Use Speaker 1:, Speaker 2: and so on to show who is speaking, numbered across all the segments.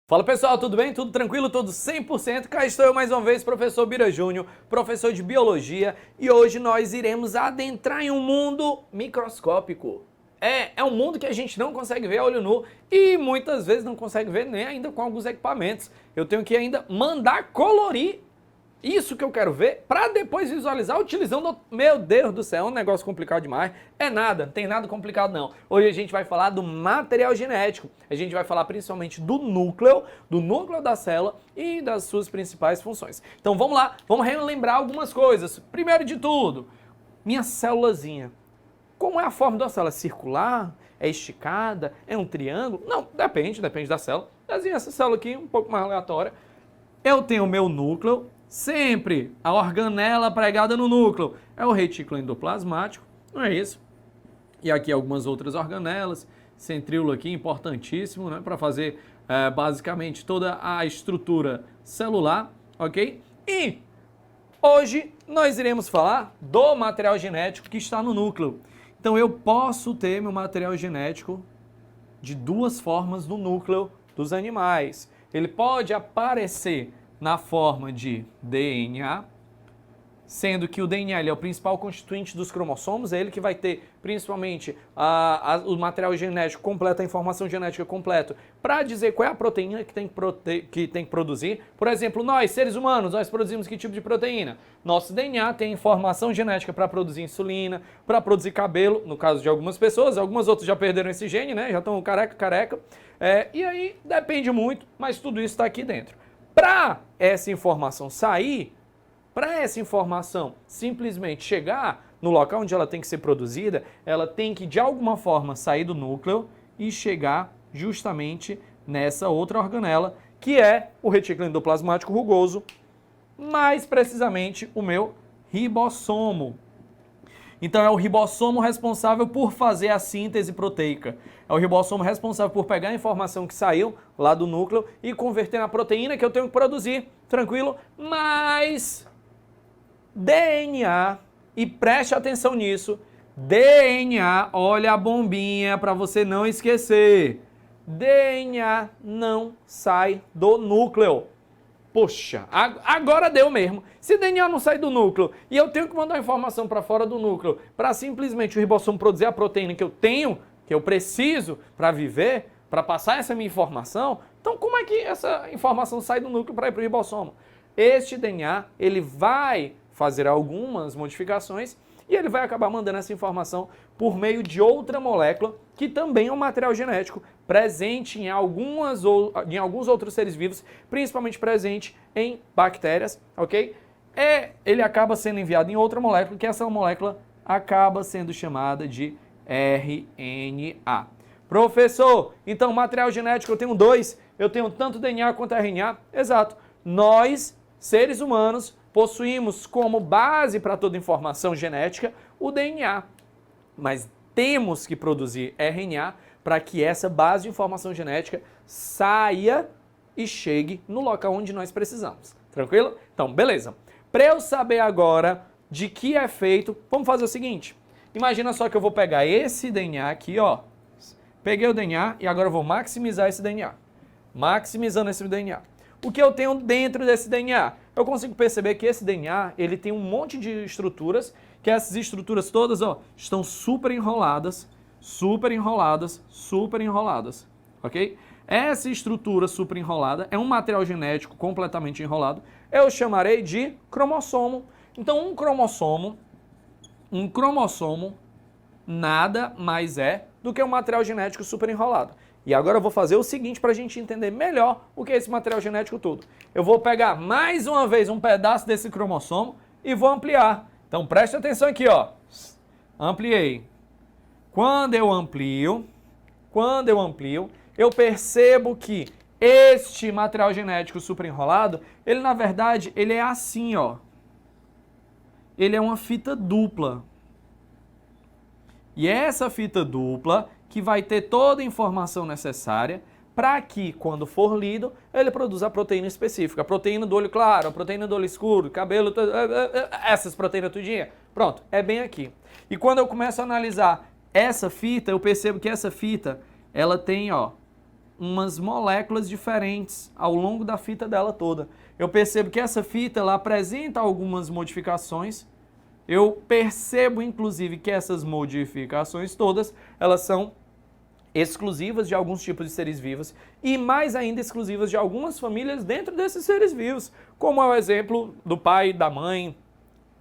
Speaker 1: Fala pessoal, tudo bem? Tudo tranquilo? Tudo 100%? Cá estou eu mais uma vez, professor Bira Júnior, professor de Biologia, e hoje nós iremos adentrar em um mundo microscópico. É um mundo que a gente não consegue ver a olho nu e muitas vezes não consegue ver nem ainda com alguns equipamentos. Eu tenho que ainda mandar colorir isso que eu quero ver para depois visualizar utilizando... Meu Deus do céu, é um negócio complicado demais. É nada, não tem nada complicado não. Hoje a gente vai falar do material genético. A gente vai falar principalmente do núcleo da célula e das suas principais funções. Então vamos lá, vamos relembrar algumas coisas. Primeiro de tudo, minha célulazinha. Como é a forma da célula? É circular? É esticada? É um triângulo? Não, depende da célula. Essa célula aqui, um pouco mais aleatória. Eu tenho o meu núcleo. Sempre a organela pregada no núcleo é o retículo endoplasmático, não é isso? E aqui algumas outras organelas, centríolo aqui importantíssimo, né, para fazer basicamente toda a estrutura celular, ok? E hoje nós iremos falar do material genético que está no núcleo. Então eu posso ter meu material genético de duas formas no núcleo dos animais. Ele pode aparecer na forma de DNA, sendo que o DNA ele é o principal constituinte dos cromossomos, é ele que vai ter principalmente o material genético completo, a informação genética completa, para dizer qual é a proteína que tem que produzir. Por exemplo, nós, seres humanos, nós produzimos que tipo de proteína? Nosso DNA tem informação genética para produzir insulina, para produzir cabelo, no caso de algumas pessoas, algumas outras já perderam esse gene, né? Já estão careca. E aí depende muito, mas tudo isso está aqui dentro. Para essa informação sair, para essa informação simplesmente chegar no local onde ela tem que ser produzida, ela tem que de alguma forma sair do núcleo e chegar justamente nessa outra organela, que é o retículo endoplasmático rugoso, mais precisamente o meu ribossomo. Então é o ribossomo responsável por fazer a síntese proteica. É o ribossomo responsável por pegar a informação que saiu lá do núcleo e converter na proteína que eu tenho que produzir, tranquilo? Mas DNA, e preste atenção nisso, DNA, olha a bombinha para você não esquecer. DNA não sai do núcleo. Poxa, agora deu mesmo. Se DNA não sai do núcleo e eu tenho que mandar a informação para fora do núcleo para simplesmente o ribossomo produzir a proteína que eu tenho, que eu preciso para viver, para passar essa minha informação, então como é que essa informação sai do núcleo para ir para o ribossomo? Este DNA, ele vai fazer algumas modificações e ele vai acabar mandando essa informação por meio de outra molécula, que também é um material genético, presente em alguns outros seres vivos, principalmente presente em bactérias, ok? Ele acaba sendo enviado em outra molécula, que essa molécula acaba sendo chamada de RNA. Professor, então material genético eu tenho dois, eu tenho tanto DNA quanto RNA? Exato. Nós, seres humanos, possuímos como base para toda informação genética o DNA, mas temos que produzir RNA para que essa base de informação genética saia e chegue no local onde nós precisamos. Tranquilo? Então, beleza. Para eu saber agora de que é feito, vamos fazer o seguinte. Imagina só que eu vou pegar esse DNA aqui, ó. Peguei o DNA e agora eu vou maximizar esse DNA. Maximizando esse DNA. O que eu tenho dentro desse DNA? Eu consigo perceber que esse DNA, ele tem um monte de estruturas, que essas estruturas todas, ó, estão super enroladas, ok? Essa estrutura super enrolada é um material genético completamente enrolado, eu chamarei de cromossomo. Então um cromossomo nada mais é do que um material genético super enrolado. E agora eu vou fazer o seguinte para a gente entender melhor o que é esse material genético todo. Eu vou pegar mais uma vez um pedaço desse cromossomo e vou ampliar. Então preste atenção aqui, ó. Ampliei. Quando eu amplio, eu percebo que este material genético super enrolado, ele na verdade, ele é assim, ó. Ele é uma fita dupla. E essa fita dupla que vai ter toda a informação necessária para que, quando for lido, ele produza a proteína específica. A proteína do olho claro, a proteína do olho escuro, cabelo, essas proteínas tudinha. Pronto, é bem aqui. E quando eu começo a analisar essa fita, eu percebo que essa fita, ela tem, ó, umas moléculas diferentes ao longo da fita dela toda. Eu percebo que essa fita ela apresenta algumas modificações. Eu percebo, inclusive, que essas modificações todas, elas são exclusivas de alguns tipos de seres vivos e mais ainda exclusivas de algumas famílias dentro desses seres vivos, como é o exemplo do pai, da mãe,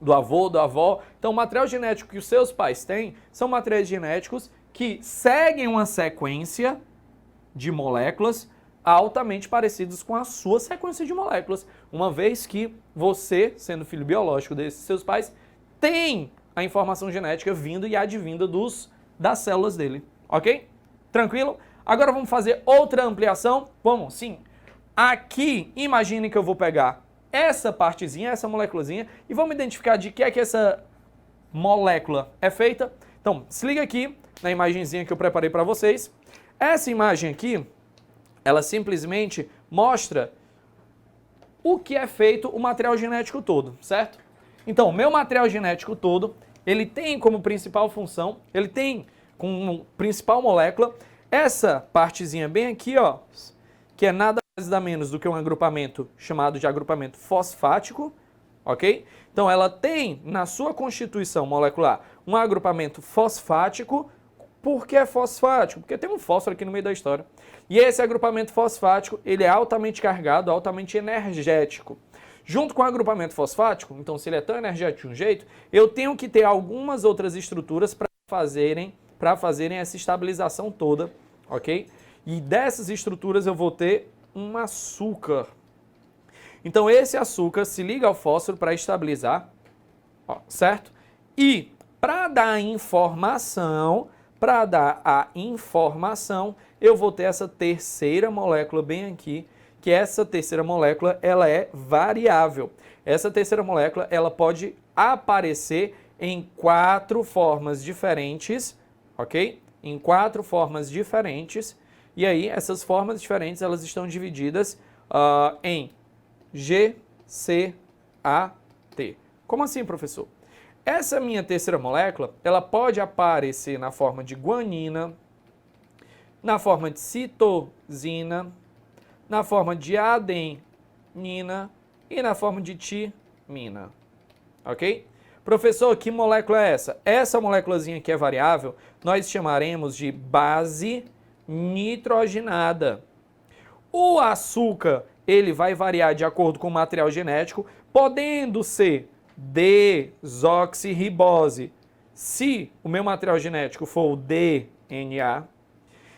Speaker 1: do avô, da avó. Então, o material genético que os seus pais têm são materiais genéticos que seguem uma sequência de moléculas altamente parecidos com a sua sequência de moléculas, uma vez que você, sendo filho biológico desses seus pais, tem a informação genética vindo e advinda das células dele, ok? Tranquilo? Agora vamos fazer outra ampliação? Vamos, sim. Aqui, imagine que eu vou pegar essa partezinha, essa moléculazinha, e vamos identificar de que é que essa molécula é feita. Então, se liga aqui na imagenzinha que eu preparei para vocês. Essa imagem aqui, ela simplesmente mostra o que é feito o material genético todo, certo? Então, o meu material genético todo, ele tem como principal função, ele tem como principal molécula essa partezinha bem aqui, ó, que é nada mais nada menos do que um agrupamento chamado de agrupamento fosfático, ok? Então, ela tem na sua constituição molecular um agrupamento fosfático. Por que é fosfático? Porque tem um fósforo aqui no meio da história. E esse agrupamento fosfático, ele é altamente carregado, altamente energético. Junto com o agrupamento fosfático, então se ele é tão energético de um jeito, eu tenho que ter algumas outras estruturas para fazerem essa estabilização toda, ok? E dessas estruturas eu vou ter um açúcar. Então esse açúcar se liga ao fósforo para estabilizar, ó, certo? E para dar a informação, eu vou ter essa terceira molécula bem aqui, que essa terceira molécula, ela é variável. Essa terceira molécula, ela pode aparecer em 4 formas diferentes, ok? Em 4 formas diferentes. E aí, essas formas diferentes, elas estão divididas em G, C, A, T. Como assim, professor? Essa minha terceira molécula, ela pode aparecer na forma de guanina, na forma de citosina, na forma de adenina e na forma de timina, ok? Professor, que molécula é essa? Essa moléculazinha que é variável, nós chamaremos de base nitrogenada. O açúcar, ele vai variar de acordo com o material genético, podendo ser desoxirribose, se o meu material genético for o DNA,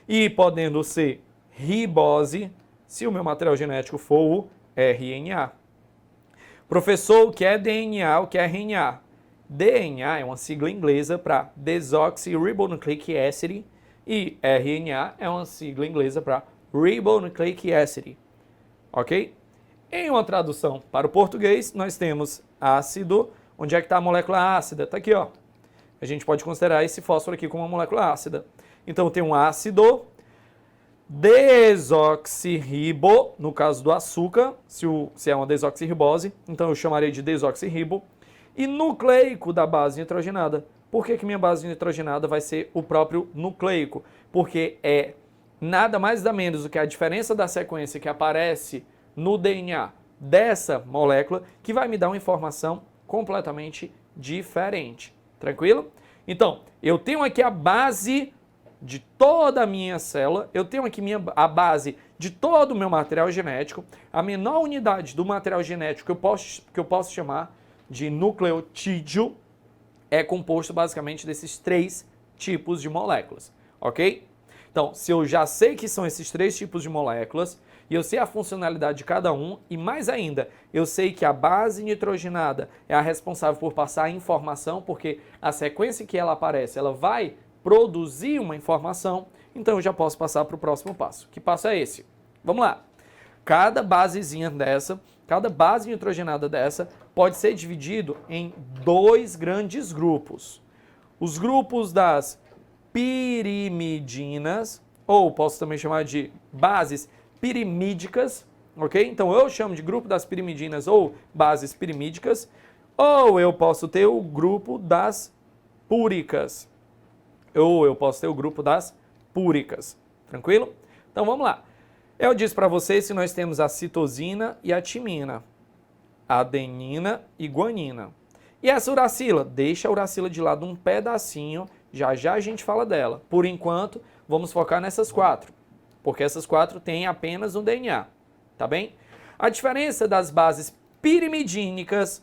Speaker 1: e podendo ser ribose, se o meu material genético for o RNA. Professor, o que é DNA, o que é RNA? DNA é uma sigla inglesa para Desoxyribonucleic Acid e RNA é uma sigla inglesa para Ribonucleic Acid, ok? Em uma tradução para o português, nós temos ácido. Onde é que está a molécula ácida? Está aqui, ó. A gente pode considerar esse fósforo aqui como uma molécula ácida. Então, tem um ácido desoxirribo, no caso do açúcar, se é uma desoxirribose, então eu chamaria de desoxirribo, e nucleico da base nitrogenada. Por que minha base nitrogenada vai ser o próprio nucleico? Porque é nada mais nada menos do que a diferença da sequência que aparece no DNA dessa molécula que vai me dar uma informação completamente diferente. Tranquilo? Então, eu tenho aqui a base de toda a minha célula, eu tenho aqui a base de todo o meu material genético, a menor unidade do material genético que eu posso chamar de nucleotídeo é composto basicamente desses 3 tipos de moléculas, ok? Então, se eu já sei que são esses 3 tipos de moléculas, e eu sei a funcionalidade de cada um, e mais ainda, eu sei que a base nitrogenada é a responsável por passar a informação, porque a sequência que ela aparece, ela vai produzir uma informação, então eu já posso passar para o próximo passo. Que passo é esse? Vamos lá. Cada basezinha dessa, cada base nitrogenada dessa, pode ser dividido em 2 grandes grupos. Os grupos das pirimidinas, ou posso também chamar de bases pirimídicas, ok? Então eu chamo de grupo das pirimidinas ou bases pirimídicas, ou eu posso ter o grupo das púricas, ou eu posso ter o grupo das púricas, tranquilo? Então vamos lá. Eu disse para vocês que nós temos a citosina e a timina, adenina e guanina. E essa uracila? Deixa a uracila de lado um pedacinho, já já a gente fala dela. Por enquanto, vamos focar nessas 4, porque essas 4 têm apenas um DNA, tá bem? A diferença das bases pirimidínicas,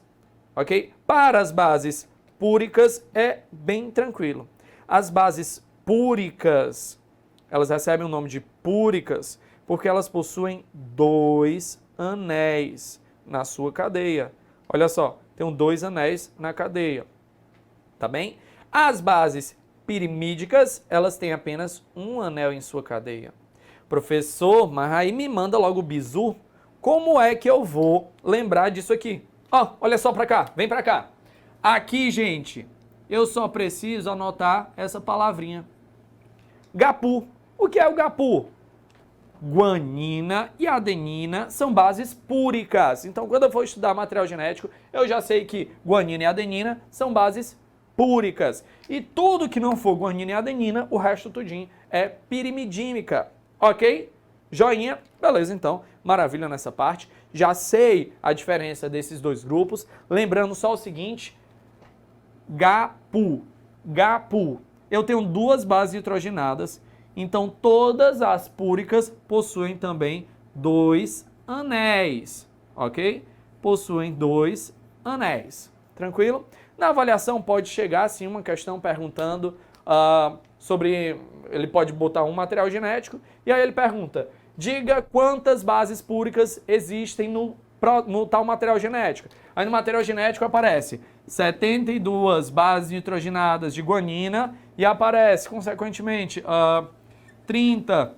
Speaker 1: ok? Para as bases púricas é bem tranquilo. As bases púricas, elas recebem o nome de púricas porque elas possuem 2 anéis na sua cadeia. Olha só, tem 2 anéis na cadeia, tá bem? As bases pirimídicas, elas têm apenas um anel em sua cadeia. Professor, mas aí me manda logo o bizu. Como é que eu vou lembrar disso aqui? Ó, olha só pra cá, vem pra cá. Aqui, gente, eu só preciso anotar essa palavrinha. Gapu. O que é o gapu? Guanina e adenina são bases púricas. Então, quando eu for estudar material genético, eu já sei que guanina e adenina são bases púricas. E tudo que não for guanina e adenina, o resto tudinho é pirimidínica. Ok? Joinha? Beleza, então. Maravilha nessa parte. Já sei a diferença desses 2 grupos. Lembrando só o seguinte. Gapu. Gapu. Eu tenho 2 bases nitrogenadas. Então, todas as púricas possuem também 2 anéis, ok? Possuem 2 anéis, tranquilo? Na avaliação pode chegar, assim, uma questão perguntando sobre... Ele pode botar um material genético e aí ele pergunta, diga quantas bases púricas existem no tal material genético. Aí no material genético aparece 72 bases nitrogenadas de guanina e aparece, consequentemente... 30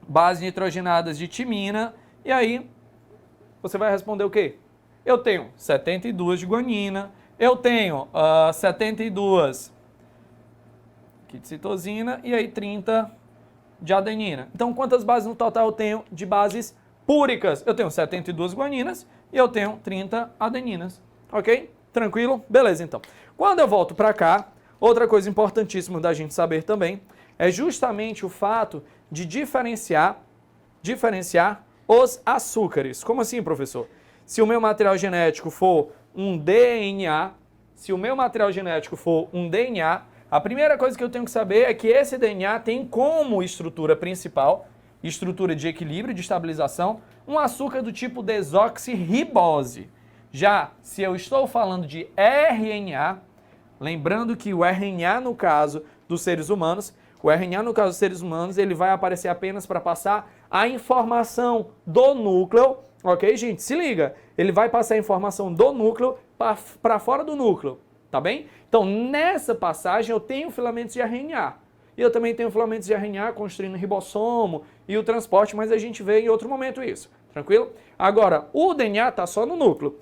Speaker 1: bases nitrogenadas de timina, e aí você vai responder o quê? Eu tenho 72 de guanina, eu tenho 72 aqui de citosina, e aí 30 de adenina. Então, quantas bases no total eu tenho de bases púricas? Eu tenho 72 guaninas e eu tenho 30 adeninas, ok? Tranquilo? Beleza, então. Quando eu volto para cá, outra coisa importantíssima da gente saber também é justamente o fato de diferenciar os açúcares. Como assim, professor? Se o meu material genético for um DNA, a primeira coisa que eu tenho que saber é que esse DNA tem como estrutura principal, estrutura de equilíbrio, de estabilização, um açúcar do tipo desoxirribose. Já se eu estou falando de RNA, lembrando que o RNA, no caso dos seres humanos, ele vai aparecer apenas para passar a informação do núcleo, ok, gente? Se liga, ele vai passar a informação do núcleo para fora do núcleo, tá bem? Então, nessa passagem, eu tenho filamentos de RNA. E eu também tenho filamentos de RNA construindo ribossomo e o transporte, mas a gente vê em outro momento isso, tranquilo? Agora, o DNA está só no núcleo.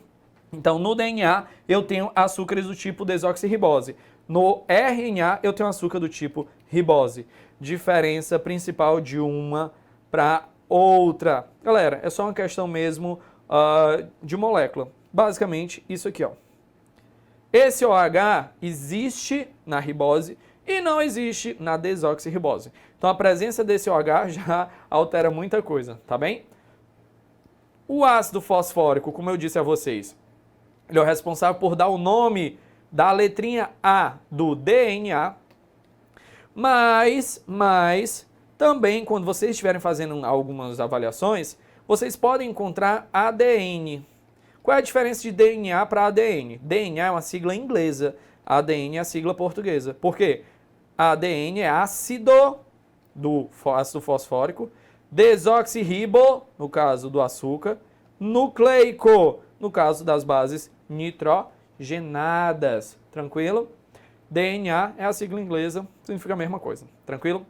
Speaker 1: Então, no DNA, eu tenho açúcares do tipo desoxirribose. No RNA, eu tenho açúcar do tipo ribose. Diferença principal de uma para outra. Galera, é só uma questão mesmo de molécula. Basicamente, isso aqui, ó. Esse OH existe na ribose e não existe na desoxirribose. Então, a presença desse OH já altera muita coisa, tá bem? O ácido fosfórico, como eu disse a vocês, ele é o responsável por dar o nome da letrinha A do DNA, mas também quando vocês estiverem fazendo algumas avaliações, vocês podem encontrar ADN. Qual é a diferença de DNA para ADN? DNA é uma sigla inglesa, ADN é a sigla portuguesa. Por quê? ADN é ácido do ácido fosfórico, desoxirribo, no caso do açúcar, nucleico, no caso das bases nitrogenadas, tranquilo? DNA é a sigla inglesa, significa a mesma coisa, tranquilo?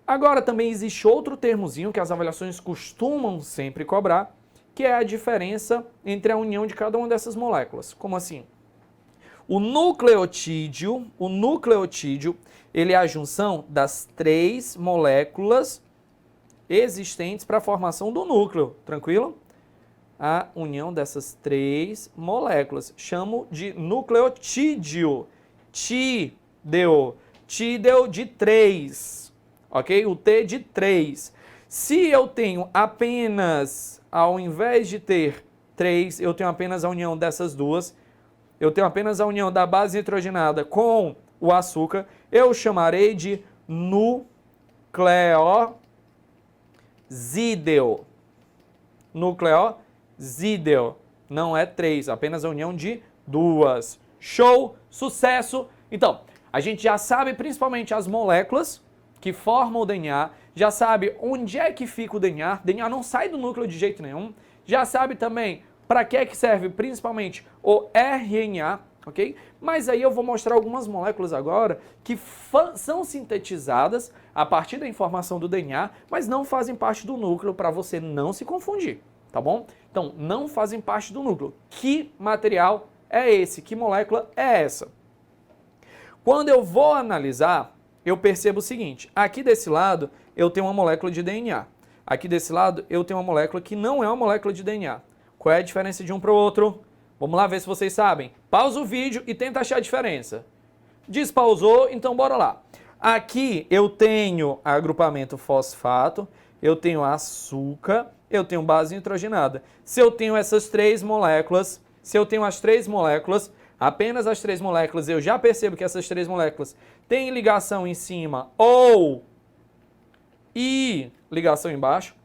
Speaker 1: Agora também existe outro termozinho que as avaliações costumam sempre cobrar, que é a diferença entre a união de cada uma dessas moléculas. Como assim? O nucleotídeo, ele é a junção das 3 moléculas existentes para a formação do núcleo, tranquilo? A união dessas 3 moléculas. Chamo de nucleotídeo. Tídeo de 3. Ok? O T de 3. Se eu tenho apenas, ao invés de ter 3, eu tenho apenas a união dessas duas, eu tenho apenas a união da base nitrogenada com o açúcar, eu chamarei de nucleosídeo. Nucleosídeo. Não é 3, apenas a união de duas. Show! Sucesso! Então, a gente já sabe principalmente as moléculas que formam o DNA, já sabe onde é que fica o DNA, o DNA não sai do núcleo de jeito nenhum, já sabe também para que é que serve principalmente o RNA, ok? Mas aí eu vou mostrar algumas moléculas agora que são sintetizadas a partir da informação do DNA, mas não fazem parte do núcleo para você não se confundir, tá bom? Então, não fazem parte do núcleo. Que material é esse? Que molécula é essa? Quando eu vou analisar, eu percebo o seguinte, aqui desse lado eu tenho uma molécula de DNA, aqui desse lado eu tenho uma molécula que não é uma molécula de DNA. Qual é a diferença de um para o outro? Vamos lá ver se vocês sabem. Pausa o vídeo e tenta achar a diferença. Despausou, então bora lá. Aqui eu tenho agrupamento fosfato, eu tenho açúcar, eu tenho base nitrogenada. Se eu tenho essas três moléculas, apenas as três moléculas, eu já percebo que essas três moléculas têm ligação em cima ou e ligação embaixo,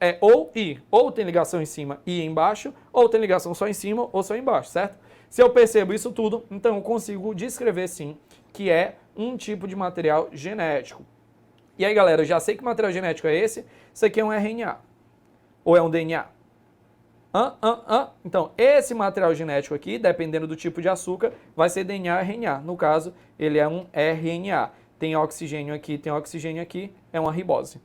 Speaker 1: ou tem ligação em cima e embaixo, ou tem ligação só em cima ou só embaixo, certo? Se eu percebo isso tudo, então eu consigo descrever sim que é um tipo de material genético. E aí galera, eu já sei que material genético é esse, isso aqui é um RNA, ou é um DNA. Então, esse material genético aqui, dependendo do tipo de açúcar, vai ser DNA ou RNA. No caso, ele é um RNA. Tem oxigênio aqui, é uma ribose.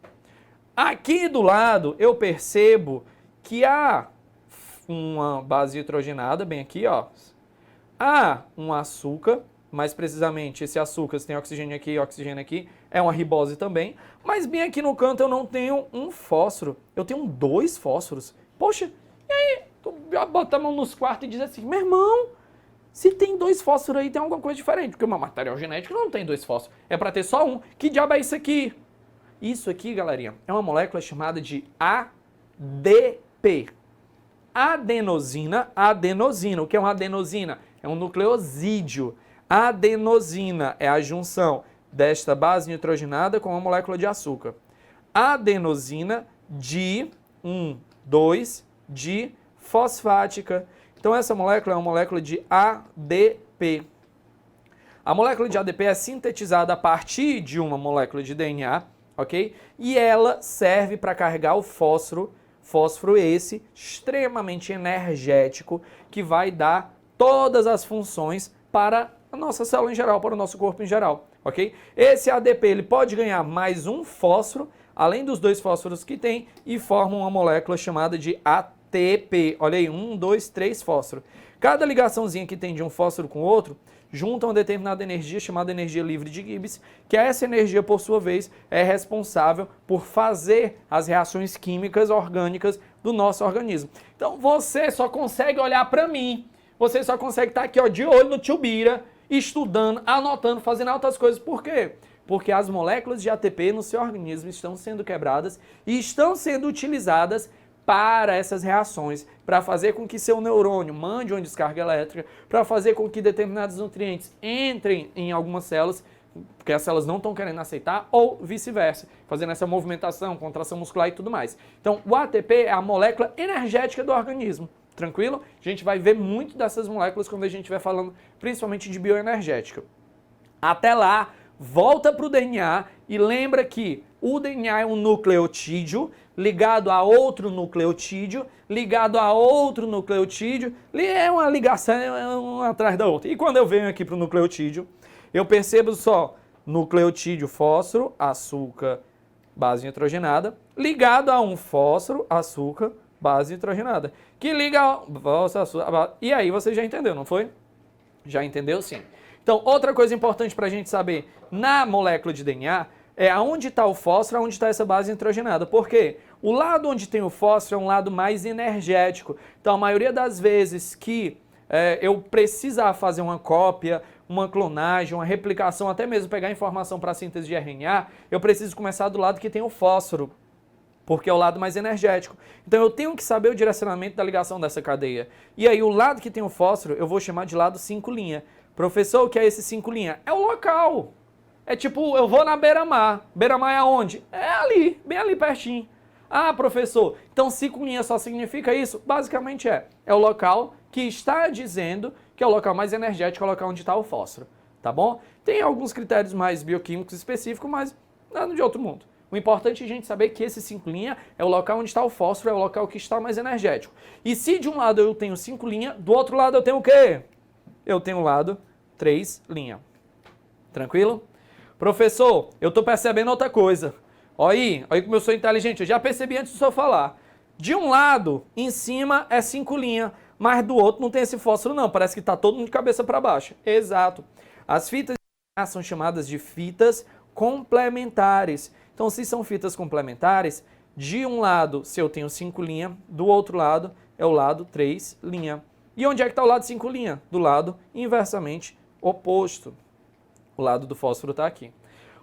Speaker 1: Aqui do lado, eu percebo que há uma base nitrogenada, bem aqui, ó. Há um açúcar, mais precisamente esse açúcar, se tem oxigênio aqui, é uma ribose também. Mas bem aqui no canto eu não tenho um fósforo, eu tenho 2 fósforos. Poxa, e aí? Tu bota a mão nos quartos e diz assim, meu irmão, se tem 2 fósforos aí, tem alguma coisa diferente, porque o meu material genético não tem 2 fósforos, é para ter só um. Que diabo é isso aqui? Isso aqui, galerinha, é uma molécula chamada de ADP. Adenosina. O que é uma adenosina? É um nucleosídeo. Adenosina é a junção desta base nitrogenada com uma molécula de açúcar. Adenosina de 2 de fosfática. Então essa molécula é uma molécula de ADP. A molécula de ADP é sintetizada a partir de uma molécula de DNA, ok? E ela serve para carregar o fósforo esse extremamente energético que vai dar todas as funções para a nossa célula em geral, para o nosso corpo em geral, ok? Esse ADP ele pode ganhar mais um fósforo, além dos 2 fósforos que tem, e forma uma molécula chamada de ATP. Olha aí, 1, 2, 3 fósforos. Cada ligaçãozinha que tem de um fósforo com o outro junta uma determinada energia chamada energia livre de Gibbs, que essa energia, por sua vez, é responsável por fazer as reações químicas orgânicas do nosso organismo. Então, você só consegue olhar para mim, você só consegue estar aqui ó, de olho no tio Bira, estudando, anotando, fazendo altas coisas. Por quê? Porque as moléculas de ATP no seu organismo estão sendo quebradas e estão sendo utilizadas para essas reações, para fazer com que seu neurônio mande uma descarga elétrica, para fazer com que determinados nutrientes entrem em algumas células, porque as células não estão querendo aceitar, ou vice-versa, fazendo essa movimentação, contração muscular e tudo mais. Então, o ATP é a molécula energética do organismo, tranquilo? A gente vai ver muito dessas moléculas quando a gente estiver falando principalmente de bioenergética. Até lá, volta para o DNA e lembra que o DNA é um nucleotídeo ligado a outro nucleotídeo, é uma ligação uma atrás da outra. E quando eu venho aqui para o nucleotídeo, eu percebo só nucleotídeo, fósforo, açúcar, base nitrogenada, ligado a um fósforo, açúcar, base nitrogenada, que liga ao fósforo, açúcar, e aí você já entendeu, não foi? Já entendeu, sim. Então, outra coisa importante para a gente saber na molécula de DNA é aonde está o fósforo, aonde está essa base nitrogenada. Por quê? O lado onde tem o fósforo é um lado mais energético. Então, a maioria das vezes que eu precisar fazer uma cópia, uma clonagem, uma replicação, até mesmo pegar informação para a síntese de RNA, eu preciso começar do lado que tem o fósforo. porque é o lado mais energético. Então eu tenho que saber o direcionamento da ligação dessa cadeia. E aí o lado que tem o fósforo eu vou chamar de lado 5'. Professor, o que é esse 5'? É o local. É tipo, eu vou na beira-mar. Beira-mar é aonde? É ali, bem ali pertinho. Ah, professor, então 5' só significa isso? Basicamente é o local que está dizendo que é o local mais energético, é o local onde está o fósforo, tá bom? Tem alguns critérios mais bioquímicos específicos, mas nada de outro mundo. O importante é a gente saber que esse 5' é o local onde está o fósforo, é o local que está mais energético. E se de um lado eu tenho 5', do outro lado eu tenho o quê? Eu tenho o lado 3'. Tranquilo? Professor, eu estou percebendo outra coisa. Olha aí como eu sou inteligente, eu já percebi antes do senhor falar. De um lado, em cima é 5', mas do outro não tem esse fósforo não, parece que está todo mundo de cabeça para baixo. Exato. As fitas são chamadas de fitas complementares. Então, se são fitas complementares, de um lado, se eu tenho 5', do outro lado é o lado 3'. E onde é que está o lado 5'? Do lado inversamente oposto. O lado do fósforo está aqui.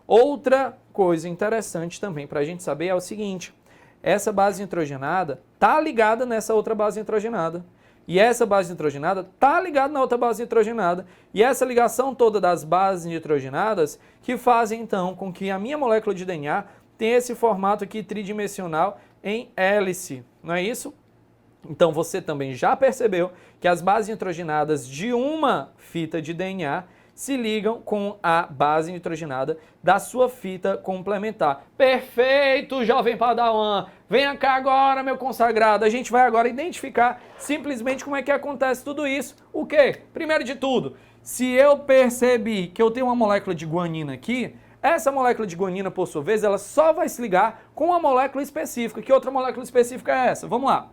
Speaker 1: Outra coisa interessante também para a gente saber é o seguinte, essa base nitrogenada está ligada nessa outra base nitrogenada. E essa base nitrogenada está ligada na outra base nitrogenada. E essa ligação toda das bases nitrogenadas que fazem então com que a minha molécula de DNA tenha esse formato aqui tridimensional em hélice, não é isso? Então você também já percebeu que as bases nitrogenadas de uma fita de DNA se ligam com a base nitrogenada da sua fita complementar. Perfeito, jovem Padawan! Venha cá agora, meu consagrado. A gente vai agora identificar simplesmente como é que acontece tudo isso. O quê? Primeiro de tudo, se eu percebi que eu tenho uma molécula de guanina aqui, essa molécula de guanina, por sua vez, ela só vai se ligar com uma molécula específica. Que outra molécula específica é essa? Vamos lá.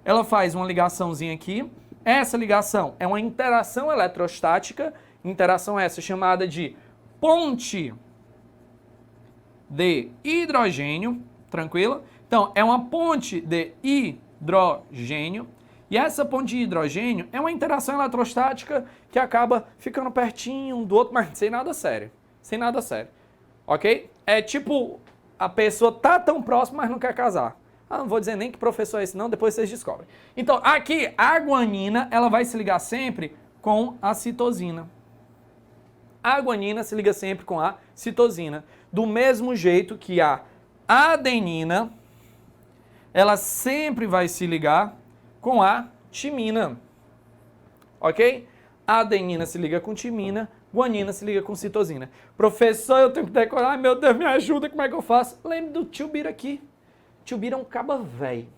Speaker 1: Ela faz uma ligaçãozinha aqui. Essa ligação é uma interação eletrostática. Interação essa chamada de ponte de hidrogênio, tranquilo? Então, é uma ponte de hidrogênio, e essa ponte de hidrogênio é uma interação eletrostática que acaba ficando pertinho um do outro, mas sem nada sério, ok? É tipo, a pessoa tá tão próxima, mas não quer casar. Ah, não vou dizer nem que professor é esse não, depois vocês descobrem. Então, aqui, a guanina, ela vai se ligar sempre com a citosina. A guanina se liga sempre com a citosina. Do mesmo jeito que a adenina, ela sempre vai se ligar com a timina. Ok? A adenina se liga com timina, guanina se liga com citosina. Professor, eu tenho que decorar. Ai, meu Deus, me ajuda, como é que eu faço? Lembre do tio Bira aqui. Tio Bira é um caba velho.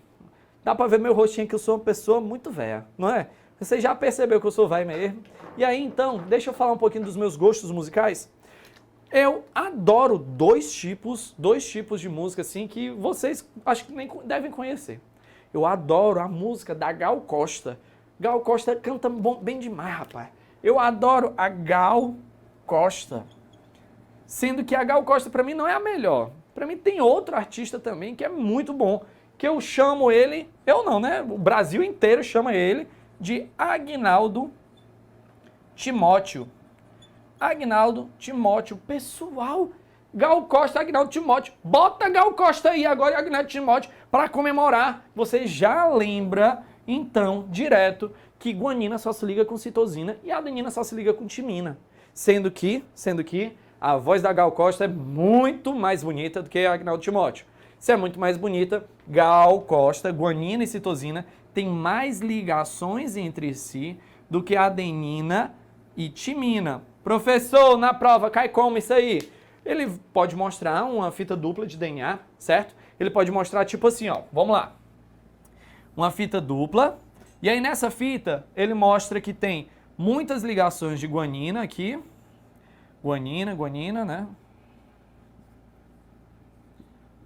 Speaker 1: Dá pra ver meu rostinho que eu sou uma pessoa muito velha, não é? Você já percebeu que eu sou velho mesmo? E aí, então, deixa eu falar um pouquinho dos meus gostos musicais. Eu adoro dois tipos de música, assim, que vocês acho que nem devem conhecer. Eu adoro a música da Gal Costa. Gal Costa canta bem demais, rapaz. Eu adoro a Gal Costa. Sendo que a Gal Costa, pra mim, não é a melhor. Pra mim, tem outro artista também que é muito bom, que eu chamo ele, eu não, né? O Brasil inteiro chama ele de Agnaldo Timóteo. Agnaldo Timóteo. Pessoal, Gal Costa, Agnaldo Timóteo. Bota Gal Costa aí agora e Agnaldo Timóteo para comemorar. Você já lembra, então, direto, que guanina só se liga com citosina e a adenina só se liga com timina. Sendo que a voz da Gal Costa é muito mais bonita do que a Agnaldo Timóteo. Se é muito mais bonita, Gal Costa, guanina e citosina tem mais ligações entre si do que a adenina e timina. Professor, na prova cai como isso aí? Ele pode mostrar uma fita dupla de DNA, certo? Ele pode mostrar tipo assim, ó, vamos lá. Uma fita dupla, e aí nessa fita ele mostra que tem muitas ligações de guanina aqui. Guanina, né?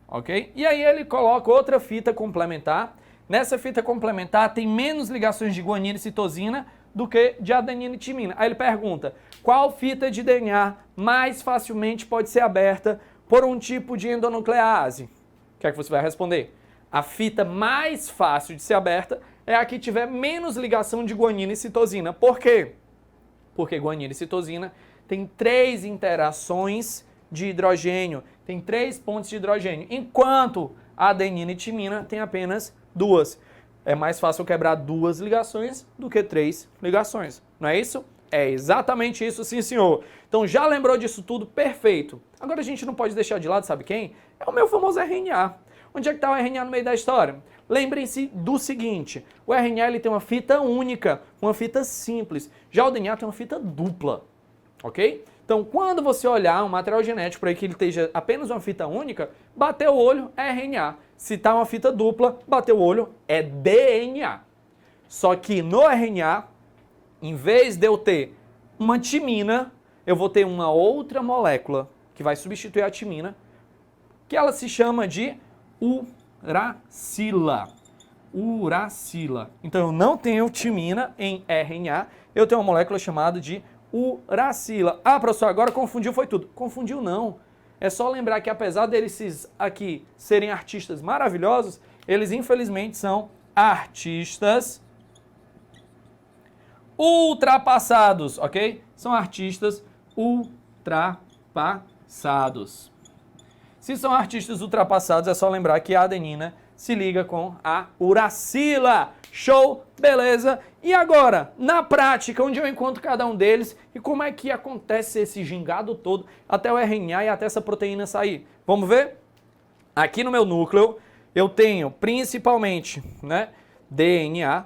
Speaker 1: Ok? E aí ele coloca outra fita complementar. Nessa fita complementar tem menos ligações de guanina e citosina do que de adenina e timina. Aí ele pergunta, qual fita de DNA mais facilmente pode ser aberta por um tipo de endonuclease? O que é que você vai responder? A fita mais fácil de ser aberta é a que tiver menos ligação de guanina e citosina. Por quê? Porque guanina e citosina tem 3 interações de hidrogênio. tem 3 pontos de hidrogênio, enquanto a adenina e timina tem apenas 2. É mais fácil quebrar 2 ligações do que 3 ligações, não é isso? É exatamente isso, sim, senhor. Então já lembrou disso tudo? Perfeito. Agora a gente não pode deixar de lado, sabe quem? É o meu famoso RNA. Onde é que está o RNA no meio da história? Lembrem-se do seguinte, o RNA ele tem uma fita única, uma fita simples. Já o DNA tem uma fita dupla, ok? Então, quando você olhar um material genético para que ele esteja apenas uma fita única, bater o olho é RNA. Se está uma fita dupla, bater o olho é DNA. Só que no RNA, em vez de eu ter uma timina, eu vou ter uma outra molécula que vai substituir a timina, que ela se chama de uracila. Uracila. Então eu não tenho timina em RNA, eu tenho uma molécula chamada de uracila. Ah, professor, agora confundiu, foi tudo. Confundiu não. É só lembrar que apesar deles aqui serem artistas maravilhosos, eles infelizmente são artistas ultrapassados, ok? São artistas ultrapassados. Se são artistas ultrapassados, é só lembrar que a adenina se liga com a uracila. Show? Beleza? E agora, na prática, onde eu encontro cada um deles e como é que acontece esse gingado todo até o RNA e até essa proteína sair? Vamos ver? Aqui no meu núcleo, eu tenho principalmente, né, DNA,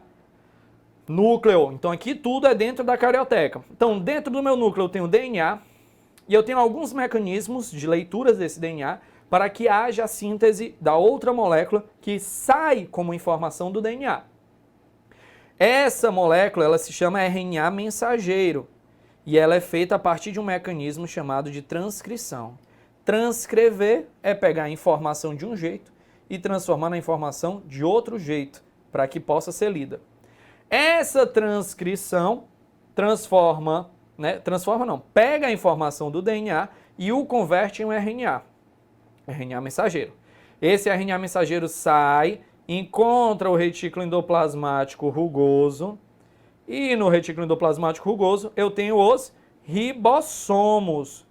Speaker 1: núcleo. Então aqui tudo é dentro da carioteca. Então dentro do meu núcleo eu tenho DNA e eu tenho alguns mecanismos de leituras desse DNA para que haja a síntese da outra molécula que sai como informação do DNA. Essa molécula ela se chama RNA mensageiro e ela é feita a partir de um mecanismo chamado de transcrição. Transcrever é pegar a informação de um jeito e transformar na informação de outro jeito para que possa ser lida. Essa transcrição pega a informação do DNA e o converte em um RNA, RNA mensageiro. Esse RNA mensageiro sai, encontra o retículo endoplasmático rugoso e no retículo endoplasmático rugoso eu tenho os ribossomos.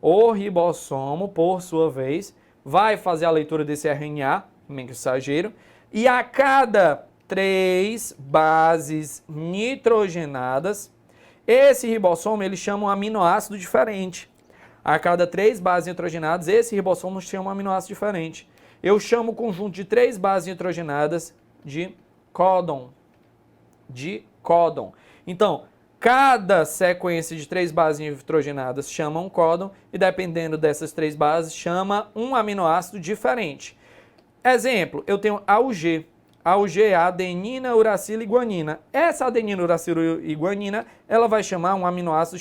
Speaker 1: O ribossomo, por sua vez, vai fazer a leitura desse RNA mensageiro e a cada 3 bases nitrogenadas, esse ribossomo ele chama um aminoácido diferente. A cada 3 bases nitrogenadas, esse ribossomo chama um aminoácido diferente. Eu chamo o conjunto de 3 bases nitrogenadas de códon. Então, cada sequência de 3 bases nitrogenadas chama um códon e dependendo dessas 3 bases chama um aminoácido diferente. Exemplo, eu tenho AUG. AUG é adenina, uracila e guanina. Essa adenina, uracila e guanina, ela vai chamar um aminoácido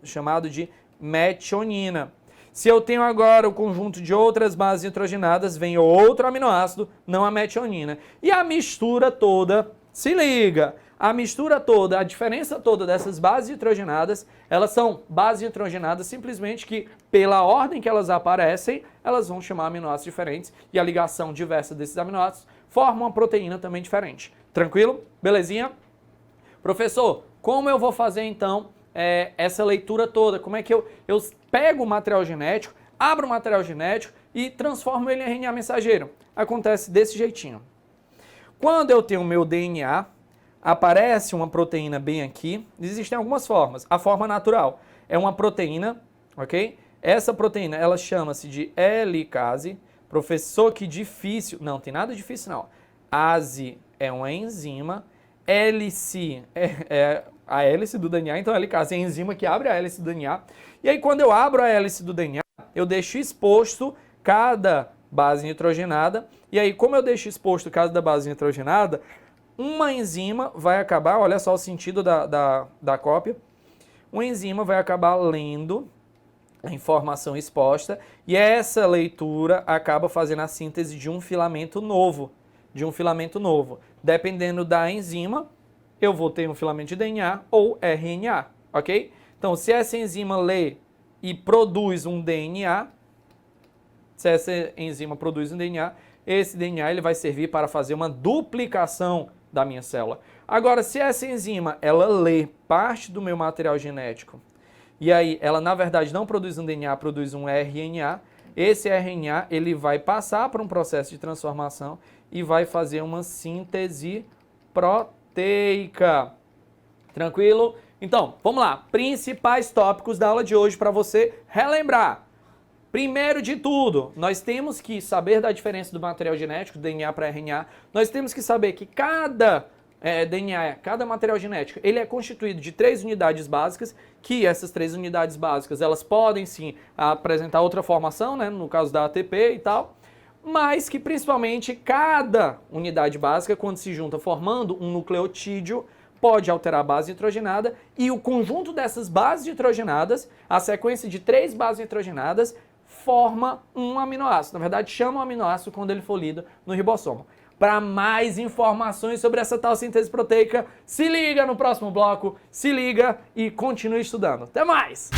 Speaker 1: chamado de metionina. Se eu tenho agora o conjunto de outras bases nitrogenadas, vem outro aminoácido, não a metionina. E a mistura toda, se liga, a mistura toda, a diferença toda dessas bases nitrogenadas, elas são bases nitrogenadas simplesmente que, pela ordem que elas aparecem, elas vão chamar aminoácidos diferentes e a ligação diversa desses aminoácidos forma uma proteína também diferente. Tranquilo? Belezinha? Professor, como eu vou fazer então essa leitura toda? Como é que eu pego o material genético, abro o material genético e transformo ele em RNA mensageiro? Acontece desse jeitinho. Quando eu tenho o meu DNA, aparece uma proteína bem aqui. Existem algumas formas. A forma natural é uma proteína, ok? Essa proteína, ela chama-se de helicase. Professor, que difícil. Não, tem nada difícil não. Ase é uma enzima. Hélice é a hélice do DNA. Então, a helicase é a enzima que abre a hélice do DNA. E aí, quando eu abro a hélice do DNA, eu deixo exposto cada base nitrogenada. E aí, como eu deixo exposto cada base nitrogenada, uma enzima vai acabar, olha só o sentido da cópia, uma enzima vai acabar lendo a informação exposta e essa leitura acaba fazendo a síntese de um filamento novo, Dependendo da enzima, eu vou ter um filamento de DNA ou RNA, ok? Então, se essa enzima lê e produz um DNA, esse DNA ele vai servir para fazer uma duplicação da minha célula. Agora, se essa enzima ela lê parte do meu material genético e aí ela na verdade não produz um DNA, produz um RNA, esse RNA ele vai passar por um processo de transformação e vai fazer uma síntese proteica. Tranquilo? Então, vamos lá. Principais tópicos da aula de hoje para você relembrar. Primeiro de tudo, nós temos que saber da diferença do material genético, do DNA para RNA. Nós temos que saber que cada DNA, cada material genético, ele é constituído de 3 unidades básicas, que essas 3 unidades básicas, elas podem sim apresentar outra formação, né, no caso da ATP e tal, mas que principalmente cada unidade básica, quando se junta formando um nucleotídeo, pode alterar a base nitrogenada e o conjunto dessas bases nitrogenadas, a sequência de 3 bases nitrogenadas, forma um aminoácido. Na verdade, chama um aminoácido quando ele for lido no ribossomo. Para mais informações sobre essa tal síntese proteica, se liga no próximo bloco, se liga e continue estudando. Até mais!